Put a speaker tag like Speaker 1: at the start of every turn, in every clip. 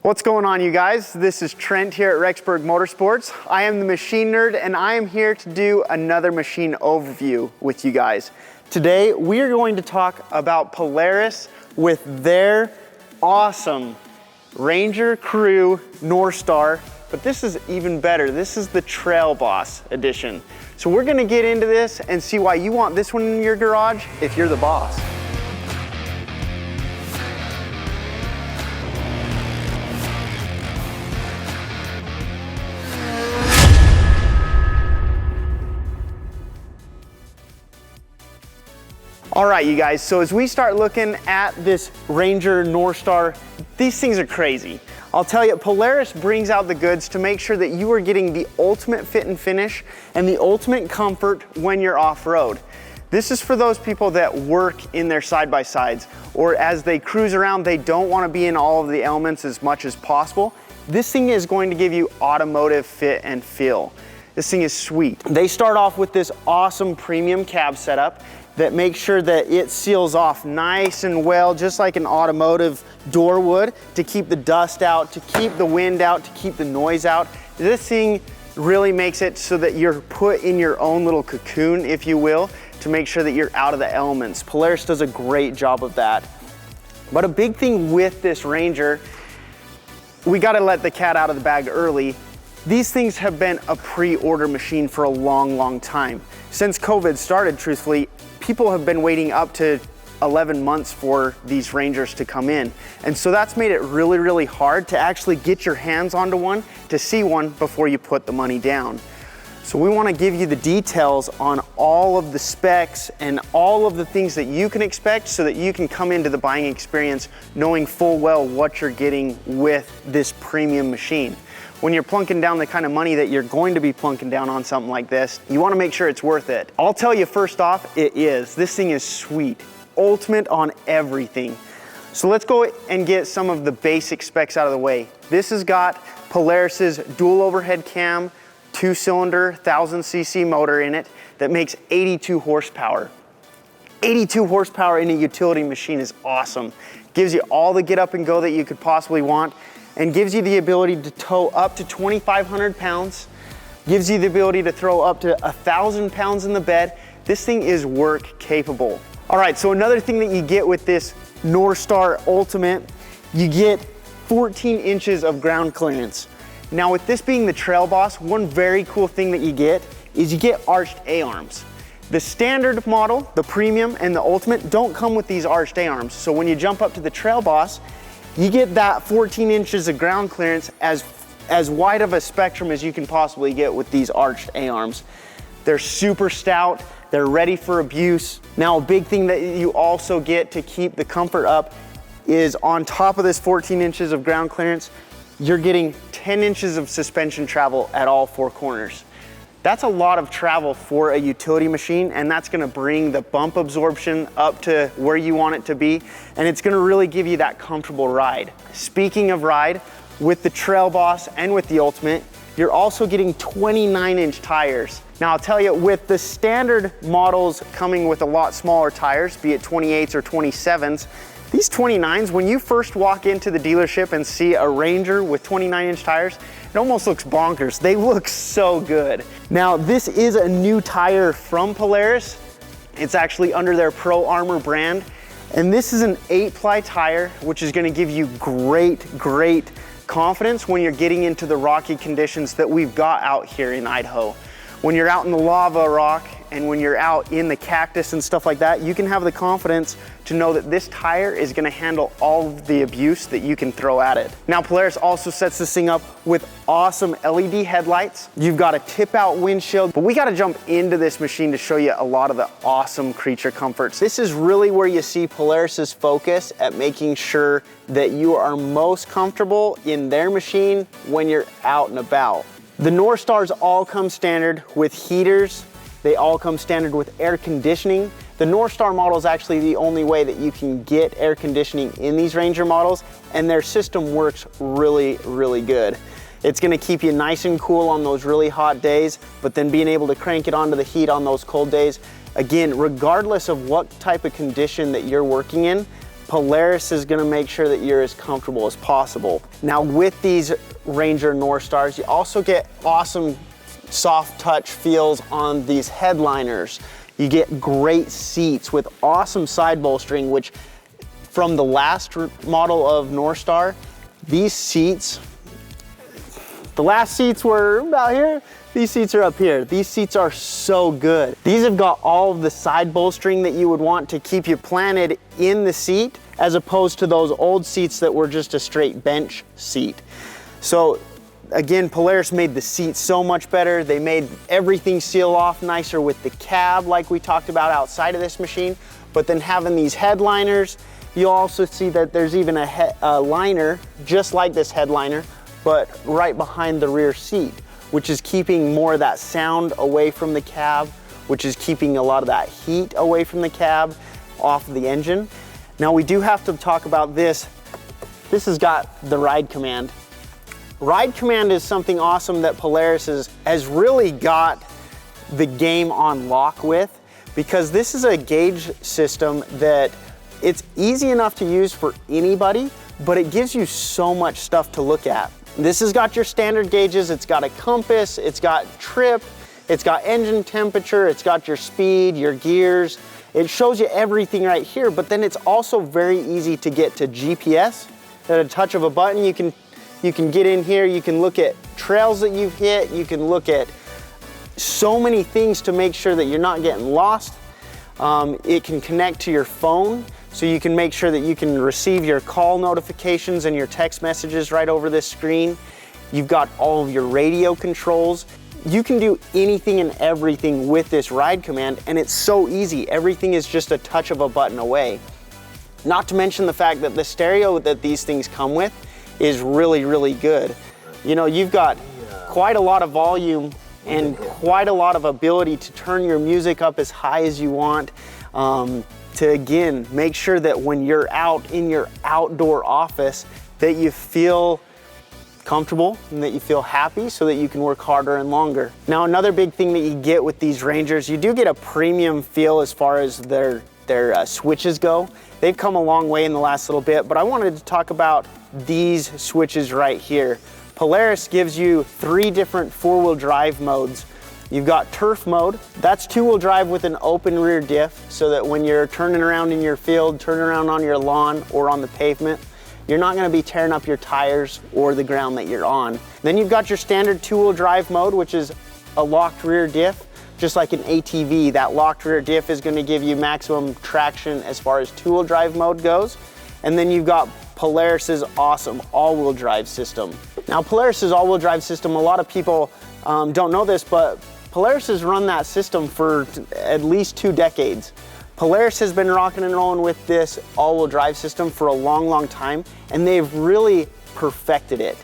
Speaker 1: What's going on, you guys? This is Trent here at Rexburg Motorsports. I am the machine nerd and I am here to do another machine overview with you guys. Today we are going to talk about Polaris with their awesome Ranger Crew Northstar, but this is even better. This is the Trail Boss edition. So we're gonna get into this and see why you want this one in your garage if you're the boss. All right, you guys, so as we start looking at this Ranger Northstar, these things are crazy. I'll tell you, Polaris brings out the goods to make sure that you are getting the ultimate fit and finish and the ultimate comfort when you're off-road. This is for those people that work in their side-by-sides, or as they cruise around, they don't want to be in all of the elements as much as possible. This thing is going to give you automotive fit and feel. This thing is sweet. They start off with this awesome premium cab setup that makes sure that it seals off nice and well, just like an automotive door would, to keep the dust out, to keep the wind out, to keep the noise out. This thing really makes it so that you're put in your own little cocoon, if you will, to make sure that you're out of the elements. Polaris does a great job of that. But a big thing with this Ranger, we gotta let the cat out of the bag early. These things have been a pre-order machine for a long, long time. Since COVID started, truthfully, people have been waiting up to 11 months for these Rangers to come in. And so that's made it really, really hard to actually get your hands onto one, to see one before you put the money down. So we want to give you the details on all of the specs and all of the things that you can expect so that you can come into the buying experience knowing full well what you're getting with this premium machine. When you're plunking down the kind of money that you're going to be plunking down on something like this, you want to make sure it's worth it. I'll tell you first off, it is. This thing is sweet. Ultimate on everything. So let's go and get some of the basic specs out of the way. This has got Polaris's dual overhead cam, 2-cylinder, 1000cc motor in it that makes 82 horsepower. 82 horsepower in a utility machine is awesome. Gives you all the get up and go that you could possibly want, and gives you the ability to tow up to 2,500 pounds, gives you the ability to throw up to 1,000 pounds in the bed. This thing is work capable. All right, so another thing that you get with this Northstar Ultimate, you get 14 inches of ground clearance. Now with this being the Trail Boss, one very cool thing that you get is you get arched A-arms. The standard model, the premium and the Ultimate don't come with these arched A-arms. So when you jump up to the Trail Boss, you get that 14 inches of ground clearance as wide of a spectrum as you can possibly get with these arched A-arms. They're super stout, they're ready for abuse. Now a big thing that you also get to keep the comfort up is on top of this 14 inches of ground clearance, you're getting 10 inches of suspension travel at all four corners. That's a lot of travel for a utility machine, and that's gonna bring the bump absorption up to where you want it to be, and it's gonna really give you that comfortable ride. Speaking of ride, with the Trail Boss and with the Ultimate, you're also getting 29-inch tires. Now I'll tell you, with the standard models coming with a lot smaller tires, be it 28s or 27s, these 29s, when you first walk into the dealership and see a Ranger with 29-inch tires, it almost looks bonkers. They look so good. Now, this is a new tire from Polaris. It's actually under their Pro Armor brand. And this is an 8-ply tire, which is gonna give you great confidence when you're getting into the rocky conditions that we've got out here in Idaho. When you're out in the lava rock and when you're out in the cactus and stuff like that, you can have the confidence to know that this tire is gonna handle all of the abuse that you can throw at it. Now, Polaris also sets this thing up with awesome LED headlights. You've got a tip-out windshield, but we gotta jump into this machine to show you a lot of the awesome creature comforts. This is really where you see Polaris's focus at making sure that you are most comfortable in their machine when you're out and about. The Northstars all come standard with heaters. They all come standard with air conditioning. The Northstar model is actually the only way that you can get air conditioning in these Ranger models, and their system works really good. It's gonna keep you nice and cool on those really hot days, but then being able to crank it onto the heat on those cold days. Again, regardless of what type of condition that you're working in, Polaris is gonna make sure that you're as comfortable as possible. Now with these Ranger Northstars, you also get awesome soft touch feels on these headliners. You get great seats with awesome side bolstering, which from the last model of Northstar, these seats, the last seats were about here. These seats are up here. These seats are so good. These have got all of the side bolstering that you would want to keep you planted in the seat, as opposed to those old seats that were just a straight bench seat. So again, Polaris made the seat so much better. They made everything seal off nicer with the cab like we talked about outside of this machine. But then having these headliners, you'll also see that there's even a liner just like this headliner, but right behind the rear seat, which is keeping more of that sound away from the cab, which is keeping a lot of that heat away from the cab off of the engine. Now we do have to talk about this. This has got the ride command. Ride command is something awesome that Polaris has really got the game on lock with, because this is a gauge system that it's easy enough to use for anybody, but it gives you so much stuff to look at. This has got your standard gauges, it's got a compass, it's got trip, it's got engine temperature, it's got your speed, your gears. It shows you everything right here, but then it's also very easy to get to GPS. At a touch of a button, you can get in here, you can look at trails that you've hit, you can look at so many things to make sure that you're not getting lost. It can connect to your phone, so you can make sure that you can receive your call notifications and your text messages right over this screen. You've got all of your radio controls. You can do anything and everything with this ride command, and it's so easy. Everything is just a touch of a button away. Not to mention the fact that the stereo that these things come with is really, really good. You know, you've got quite a lot of volume and quite a lot of ability to turn your music up as high as you want, to again, make sure that when you're out in your outdoor office, that you feel comfortable and that you feel happy, so that you can work harder and longer. Now, another big thing that you get with these Rangers, you do get a premium feel as far as their switches go. They've come a long way in the last little bit, but I wanted to talk about these switches right here. Polaris gives you 3 different 4-wheel drive modes. You've got turf mode, that's 2-wheel drive with an open rear diff, so that when you're turning around in your field, turning around on your lawn or on the pavement, you're not gonna be tearing up your tires or the ground that you're on. Then you've got your standard 2-wheel drive mode, which is a locked rear diff. Just like an ATV, that locked rear diff is gonna give you maximum traction as far as 2-wheel drive mode goes. And then you've got Polaris's awesome all-wheel drive system. Now, Polaris's all-wheel drive system, a lot of people don't know this, but Polaris has run that system for at least 2 decades. Polaris has been rocking and rolling with this all-wheel drive system for a long, long time, and they've really perfected it.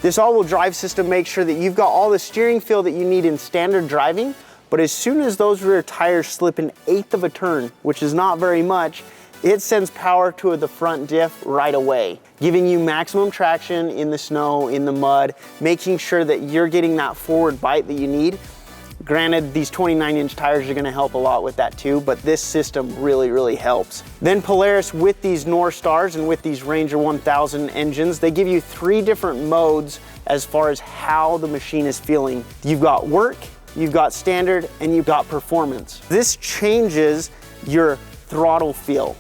Speaker 1: This all-wheel drive system makes sure that you've got all the steering feel that you need in standard driving, but as soon as those rear tires slip an 1/8 of a turn, which is not very much, it sends power to the front diff right away, giving you maximum traction in the snow, in the mud, making sure that you're getting that forward bite that you need. Granted, these 29-inch tires are gonna help a lot with that too, but this system really, really helps. Then Polaris, with these Northstars and with these Ranger 1000 engines, they give you 3 different modes as far as how the machine is feeling. You've got work, you've got standard, and you've got performance. This changes your throttle feel.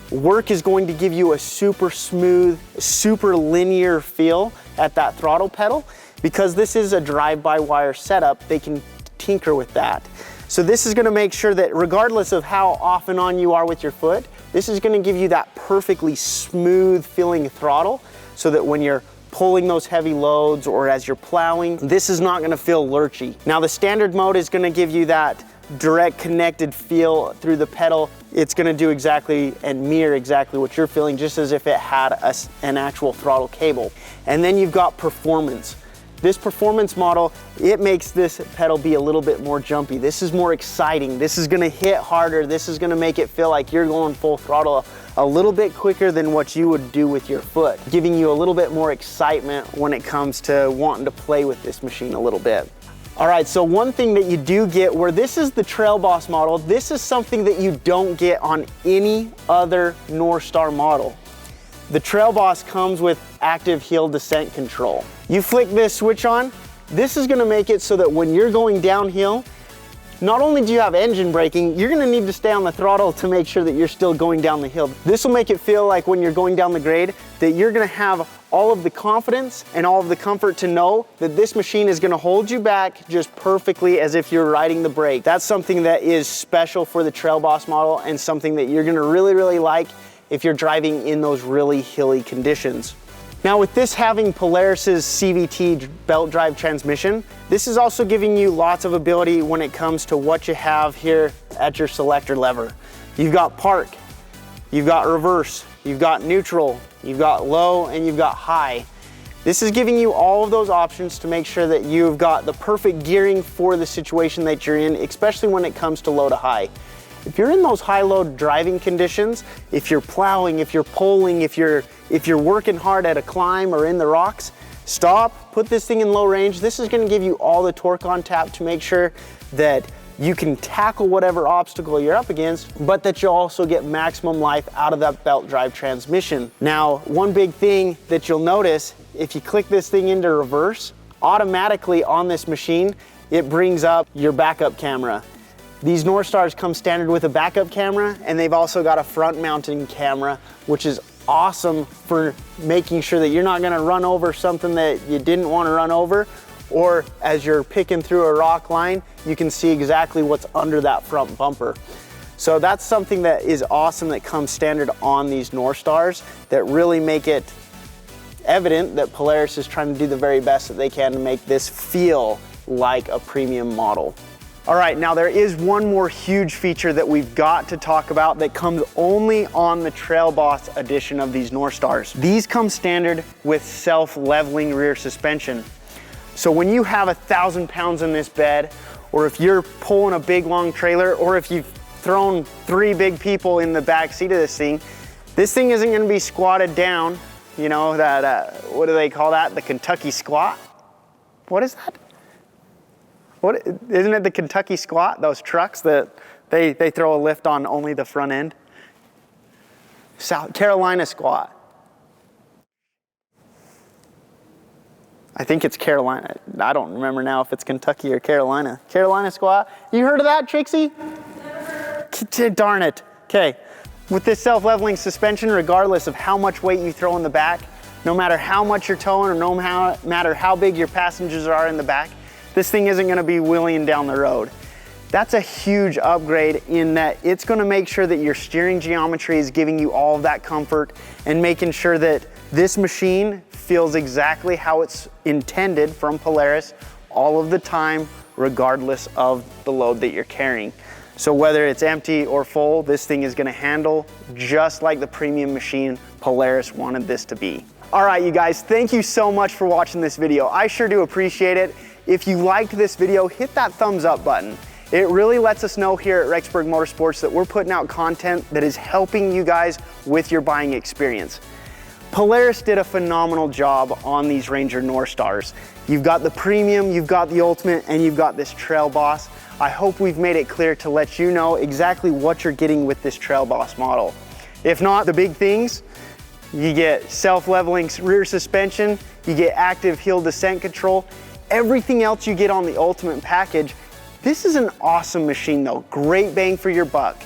Speaker 1: Work is going to give you a super smooth, super linear feel at that throttle pedal. Because this is a drive-by-wire setup, they can tinker with that. So this is gonna make sure that regardless of how off and on you are with your foot, this is gonna give you that perfectly smooth feeling throttle, so that when you're pulling those heavy loads or as you're plowing, this is not gonna feel lurchy. Now the standard mode is gonna give you that direct connected feel through the pedal. It's gonna do exactly and mirror exactly what you're feeling, just as if it had an actual throttle cable. And then you've got performance. This performance model, it makes this pedal be a little bit more jumpy. This is more exciting. This is gonna hit harder. This is gonna make it feel like you're going full throttle a little bit quicker than what you would do with your foot, giving you a little bit more excitement when it comes to wanting to play with this machine a little bit. All right, so one thing that you do get, where this is the Trail Boss model, this is something that you don't get on any other Northstar model. The Trail Boss comes with active hill descent control. You flick this switch on, this is gonna make it so that when you're going downhill, not only do you have engine braking, you're gonna need to stay on the throttle to make sure that you're still going down the hill. This will make it feel like when you're going down the grade, that you're gonna have all of the confidence and all of the comfort to know that this machine is gonna hold you back just perfectly as if you're riding the brake. That's something that is special for the Trail Boss model and something that you're gonna really, really like if you're driving in those really hilly conditions. Now with this having Polaris's CVT belt drive transmission, this is also giving you lots of ability when it comes to what you have here at your selector lever. You've got park, you've got reverse, you've got neutral, you've got low, and you've got high. This is giving you all of those options to make sure that you've got the perfect gearing for the situation that you're in, especially when it comes to low to high. If you're in those high-low driving conditions, if you're plowing, if you're pulling, if you're working hard at a climb or in the rocks, stop, put this thing in low range. This is gonna give you all the torque on tap to make sure that you can tackle whatever obstacle you're up against, but that you also get maximum life out of that belt drive transmission. Now, one big thing that you'll notice, if you click this thing into reverse, automatically on this machine, it brings up your backup camera. These Northstars come standard with a backup camera, and they've also got a front mounting camera, which is awesome for making sure that you're not gonna run over something that you didn't wanna run over, or as you're picking through a rock line, you can see exactly what's under that front bumper. So that's something that is awesome that comes standard on these Northstars that really make it evident that Polaris is trying to do the very best that they can to make this feel like a premium model. All right, now there is one more huge feature that we've got to talk about that comes only on the Trail Boss edition of these Northstars. These come standard with self-leveling rear suspension. So when you have 1,000 pounds in this bed, or if you're pulling a big long trailer, or if you've thrown 3 big people in the back seat of this thing isn't gonna be squatted down. You know, that, what do they call that? The Kentucky squat? What is that? What, isn't it the Kentucky squat? Those trucks that they throw a lift on only the front end? South Carolina squat. I think it's Carolina. I don't remember now if it's Kentucky or Carolina. Carolina squat. You heard of that, Trixie? Darn it. Okay. With this self-leveling suspension, regardless of how much weight you throw in the back, no matter how much you're towing or no matter how big your passengers are in the back, this thing isn't gonna be wheeling down the road. That's a huge upgrade in that it's gonna make sure that your steering geometry is giving you all of that comfort and making sure that this machine feels exactly how it's intended from Polaris all of the time, regardless of the load that you're carrying. So whether it's empty or full, this thing is gonna handle just like the premium machine Polaris wanted this to be. All right, you guys, thank you so much for watching this video. I sure do appreciate it. If you liked this video, hit that thumbs up button. It really lets us know here at Rexburg Motorsports that we're putting out content that is helping you guys with your buying experience. Polaris did a phenomenal job on these Ranger Northstars. You've got the premium, you've got the ultimate, and you've got this Trail Boss. I hope we've made it clear to let you know exactly what you're getting with this Trail Boss model. If not, the big things, you get self-leveling rear suspension, you get active hill descent control, everything else you get on the ultimate package. This is an awesome machine though, great bang for your buck.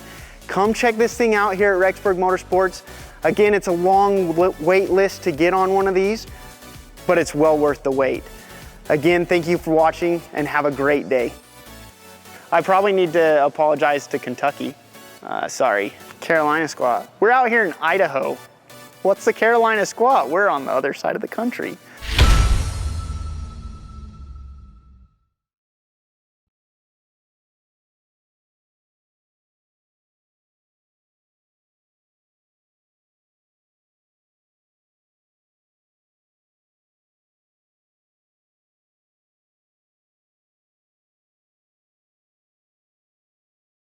Speaker 1: Come check this thing out here at Rexburg Motorsports. Again, it's a long wait list to get on one of these, but it's well worth the wait. Again, thank you for watching and have a great day. I probably need to apologize to Kentucky. Sorry, Carolina squat. We're out here in Idaho. What's the Carolina squat? We're on the other side of the country.